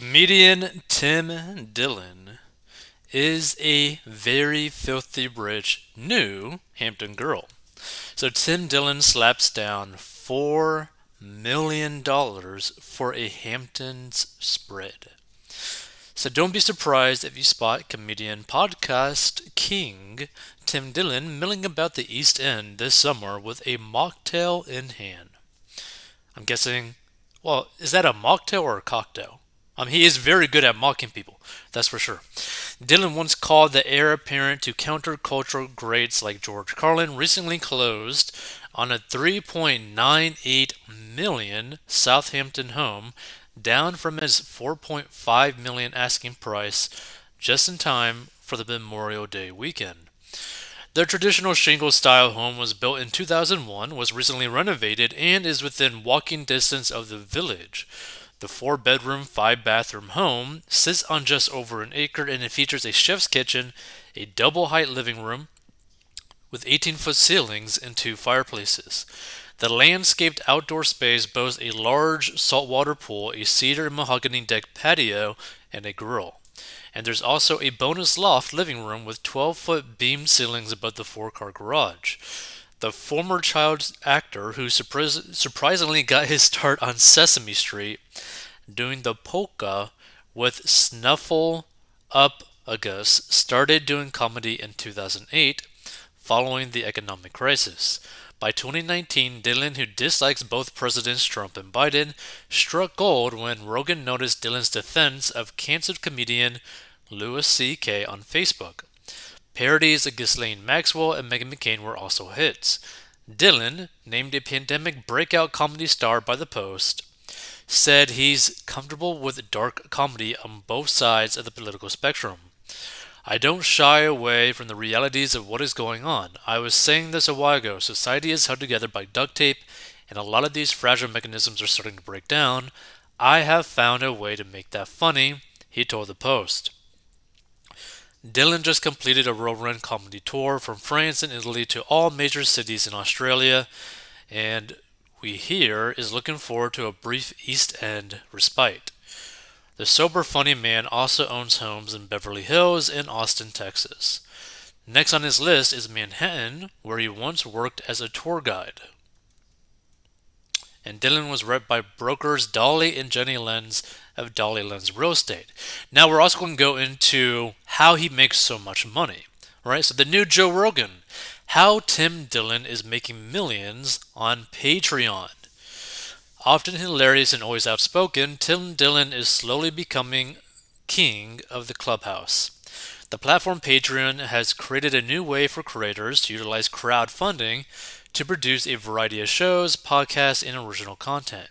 Comedian Tim Dillon is a very filthy rich new Hampton girl. So Tim Dillon slaps down $4 million for a Hamptons spread. So don't be surprised if you spot comedian podcast king Tim Dillon milling about the East End this summer with a mocktail in hand. I'm guessing, well, is that a mocktail or a cocktail? He is very good at mocking people, that's for sure. Dillon once called the heir apparent to countercultural greats like George Carlin recently closed on a 3.98 million Southampton home, down from his 4.5 million asking price, just in time for the Memorial Day weekend. The traditional shingle-style home was built in 2001, was recently renovated, and is within walking distance of the village. The four-bedroom, five-bathroom home sits on just over an acre, and it features a chef's kitchen, a double-height living room with 18-foot ceilings and two fireplaces. The landscaped outdoor space boasts a large saltwater pool, a cedar and mahogany deck patio, and a grill. And there's also a bonus loft living room with 12-foot beam ceilings above the four-car garage. The former child actor, who surprisingly got his start on Sesame Street doing the polka with Snuffle Up August, started doing comedy in 2008 following the economic crisis. By 2019, Dillon, who dislikes both Presidents Trump and Biden, struck gold when Rogan noticed Dillon's defense of canceled comedian Louis C.K. on Facebook. Parodies of Ghislaine Maxwell and Meghan McCain were also hits. Dillon, named a pandemic breakout comedy star by The Post, said he's comfortable with dark comedy on both sides of the political spectrum. I don't shy away from the realities of what is going on. I was saying this a while ago. Society is held together by duct tape, and a lot of these fragile mechanisms are starting to break down. I have found a way to make that funny, he told The Post. Dillon just completed a whirlwind comedy tour from France and Italy to all major cities in Australia, and we hear is looking forward to a brief East End respite. The sober funny man also owns homes in Beverly Hills and Austin, Texas. Next on his list is Manhattan, where he once worked as a tour guide. And Dillon was rep by brokers Dolly and Jenny Lenz of Dolly Lenz Real Estate. Now we're also going to go into how he makes so much money. Right? So the new Joe Rogan, how Tim Dillon is making millions on Patreon. Often hilarious and always outspoken, Tim Dillon is slowly becoming king of the clubhouse. The platform Patreon has created a new way for creators to utilize crowdfunding to produce a variety of shows, podcasts, and original content.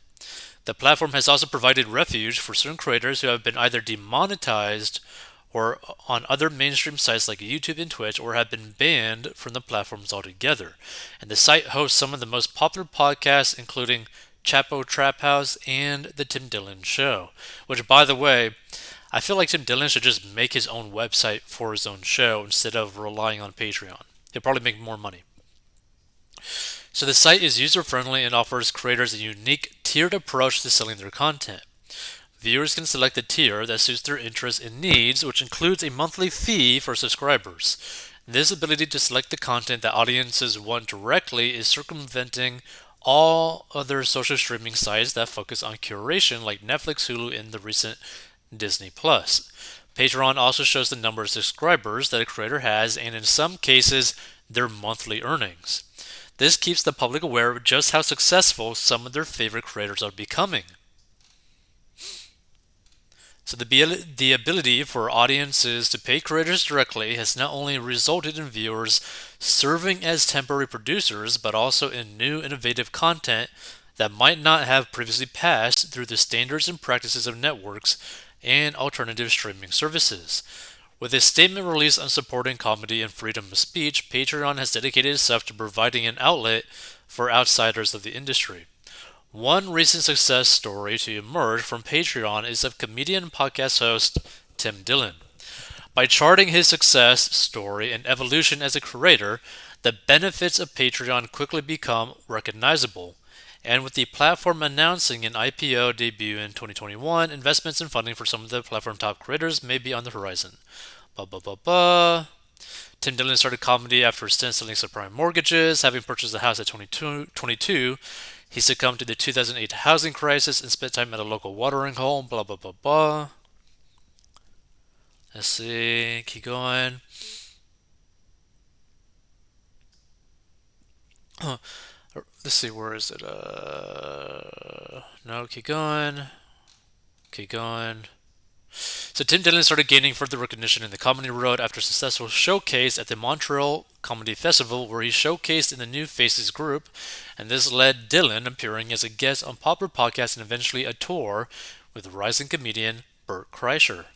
The platform has also provided refuge for certain creators who have been either demonetized or on other mainstream sites like YouTube and Twitch, or have been banned from the platforms altogether. And the site hosts some of the most popular podcasts, including Chapo Trap House and The Tim Dillon Show. Which, by the way, I feel like Tim Dillon should just make his own website for his own show instead of relying on Patreon. He'll probably make more money. So the site is user-friendly and offers creators a unique tiered approach to selling their content. Viewers can select a tier that suits their interests and needs, which includes a monthly fee for subscribers. This ability to select the content that audiences want directly is circumventing all other social streaming sites that focus on curation like Netflix, Hulu, and the recent Disney+. Patreon also shows the number of subscribers that a creator has, and in some cases, their monthly earnings. This keeps the public aware of just how successful some of their favorite creators are becoming. So the ability for audiences to pay creators directly has not only resulted in viewers serving as temporary producers, but also in new innovative content that might not have previously passed through the standards and practices of networks and alternative streaming services. With a statement released on supporting comedy and freedom of speech, Patreon has dedicated itself to providing an outlet for outsiders of the industry. One recent success story to emerge from Patreon is of comedian and podcast host Tim Dillon. By charting his success story and evolution as a creator, the benefits of Patreon quickly become recognizable. And with the platform announcing an IPO debut in 2021, investments and funding for some of the platform top creators may be on the horizon. Ba ba ba ba. Tim Dillon started comedy after a stint selling subprime mortgages. Having purchased a house at 22, he succumbed to the 2008 housing crisis and spent time at a local watering hole. Blah blah blah blah. Let's see. Keep going. Let's see. Where is it? No. Keep going. Keep going. So Tim Dillon started gaining further recognition in the comedy world after a successful showcase at the Montreal Comedy Festival, where he showcased in the New Faces group, and this led Dillon appearing as a guest on popular podcasts and eventually a tour with rising comedian Bert Kreischer.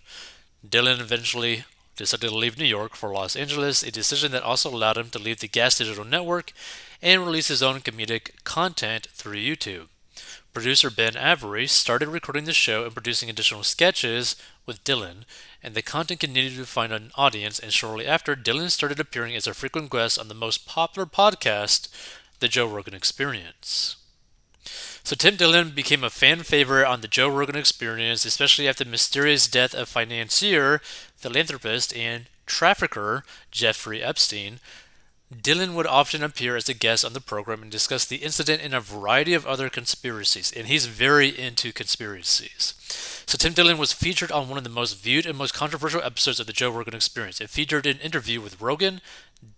Dillon eventually decided to leave New York for Los Angeles, a decision that also allowed him to leave the Gas Digital Network and release his own comedic content through YouTube. Producer Ben Avery started recording the show and producing additional sketches with Dillon, and the content continued to find an audience, and shortly after, Dillon started appearing as a frequent guest on the most popular podcast, The Joe Rogan Experience. So Tim Dillon became a fan favorite on The Joe Rogan Experience, especially after the mysterious death of financier, philanthropist, and trafficker Jeffrey Epstein. Dillon would often appear as a guest on the program and discuss the incident and a variety of other conspiracies, and he's very into conspiracies. So Tim Dillon was featured on one of the most viewed and most controversial episodes of the Joe Rogan Experience. It featured an interview with Rogan,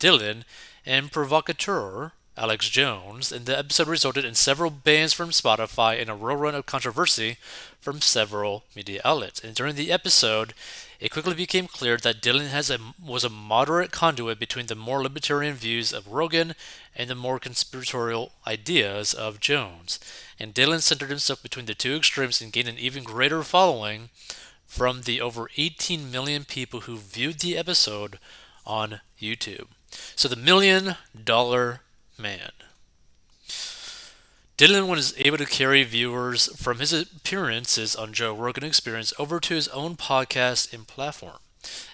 Dillon, and provocateur Alex Jones, and the episode resulted in several bans from Spotify and a whirlwind of controversy from several media outlets. And during the episode, it quickly became clear that Dillon was a moderate conduit between the more libertarian views of Rogan and the more conspiratorial ideas of Jones. And Dillon centered himself between the two extremes and gained an even greater following from the over 18 million people who viewed the episode on YouTube. So the $1 million man. Dillon was able to carry viewers from his appearances on Joe Rogan Experience over to his own podcast and platform.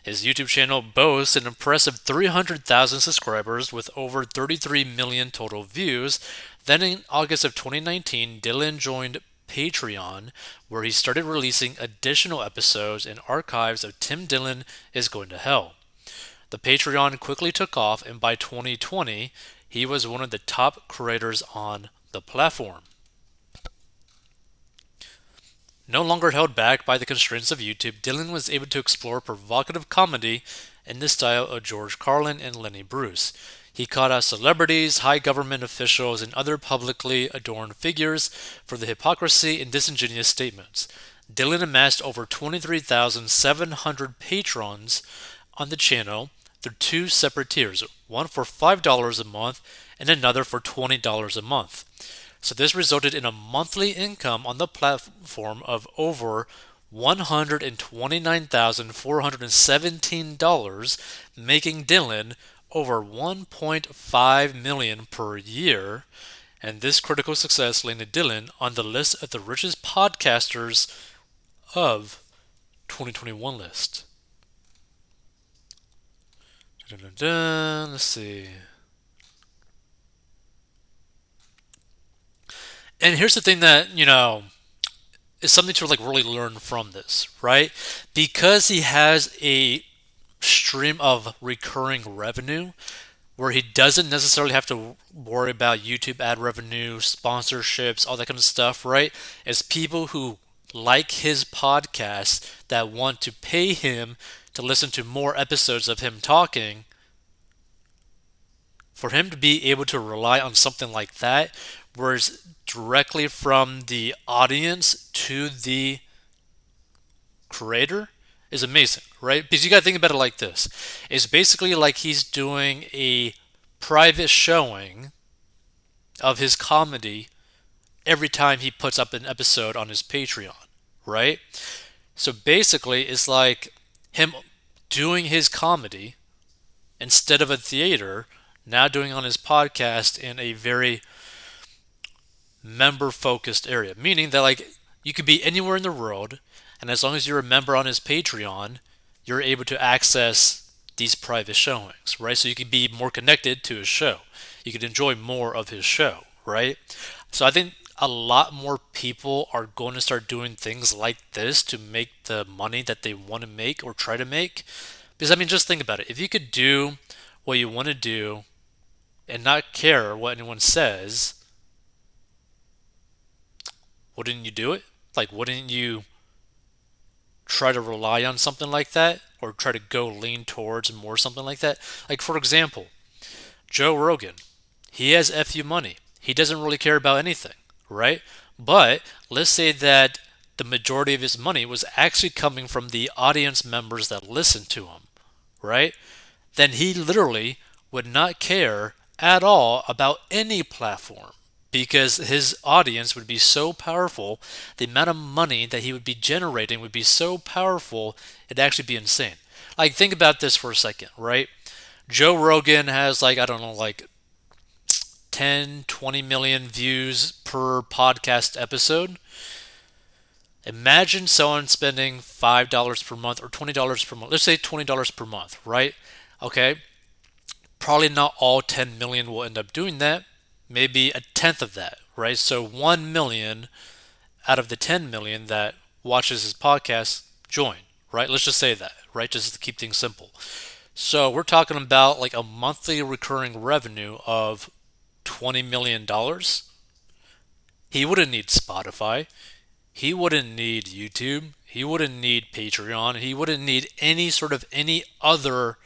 His YouTube channel boasts an impressive 300,000 subscribers with over 33 million total views. Then in August of 2019, Dillon joined Patreon, where he started releasing additional episodes and archives of Tim Dillon is Going to Hell. The Patreon quickly took off, and by 2020, he was one of the top creators on the platform. No longer held back by the constraints of YouTube, Dillon was able to explore provocative comedy in the style of George Carlin and Lenny Bruce. He caught out celebrities, high government officials, and other publicly adorned figures for the hypocrisy and disingenuous statements. Dillon amassed over 23,700 patrons on the channel through two separate tiers, one for $5 a month and another for $20 a month. So this resulted in a monthly income on the platform of over $129,417, making Dillon over $1.5 million per year, and this critical success landed Dillon on the list of the richest podcasters of 2021 list. Let's see. And here's the thing that, is something to really learn from this, right? Because he has a stream of recurring revenue where he doesn't necessarily have to worry about YouTube ad revenue, sponsorships, all that kind of stuff, right? It's people who like his podcast that want to pay him to listen to more episodes of him talking. For him to be able to rely on something like that, where it's directly from the audience to the creator, is amazing, right? Because you got to think about it like this. It's basically like he's doing a private showing of his comedy every time he puts up an episode on his Patreon, right? So basically, it's like him doing his comedy instead of a theater, now doing on his podcast in a very member-focused area. Meaning that you could be anywhere in the world, and as long as you're a member on his Patreon, you're able to access these private showings, right? So you can be more connected to his show. You can enjoy more of his show, right? So I think a lot more people are going to start doing things like this to make the money that they want to make or try to make. Because, I mean, just think about it. If you could do what you want to do and not care what anyone says, wouldn't you do it? Like, wouldn't you try to rely on something like that or try to go lean towards more something like that? Like, for example, Joe Rogan, he has FU money. He doesn't really care about anything, right? But let's say that the majority of his money was actually coming from the audience members that listened to him, right? Then he literally would not care at all about any platform because his audience would be so powerful. The amount of money that he would be generating would be so powerful, it'd actually be insane. Like, think about this for a second, right? Joe Rogan has, like, I don't know, like 10, 20 million views per podcast episode. Imagine someone spending $5 per month or $20 per month. Let's say $20 per month, right? Okay. Probably not all 10 million will end up doing that. Maybe a tenth of that, right? So 1 million out of the 10 million that watches his podcast join, right? Let's just say that, right? Just to keep things simple. So we're talking about like a monthly recurring revenue of $20 million. He wouldn't need Spotify. He wouldn't need YouTube. He wouldn't need Patreon. He wouldn't need any other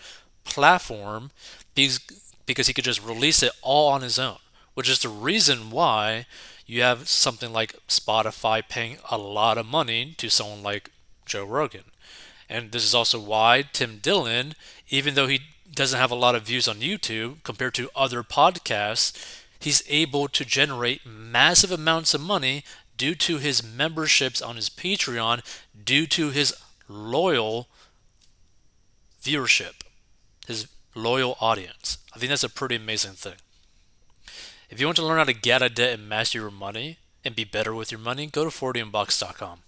platform because, because he could just release it all on his own, which is the reason why you have something like Spotify paying a lot of money to someone like Joe Rogan. And this is also why Tim Dillon, even though he doesn't have a lot of views on YouTube compared to other podcasts, he's able to generate massive amounts of money due to his memberships on his Patreon, due to his loyal viewership, his loyal audience. I think that's a pretty amazing thing. If you want to learn how to get out of debt and master your money and be better with your money, go to 40inbox.com.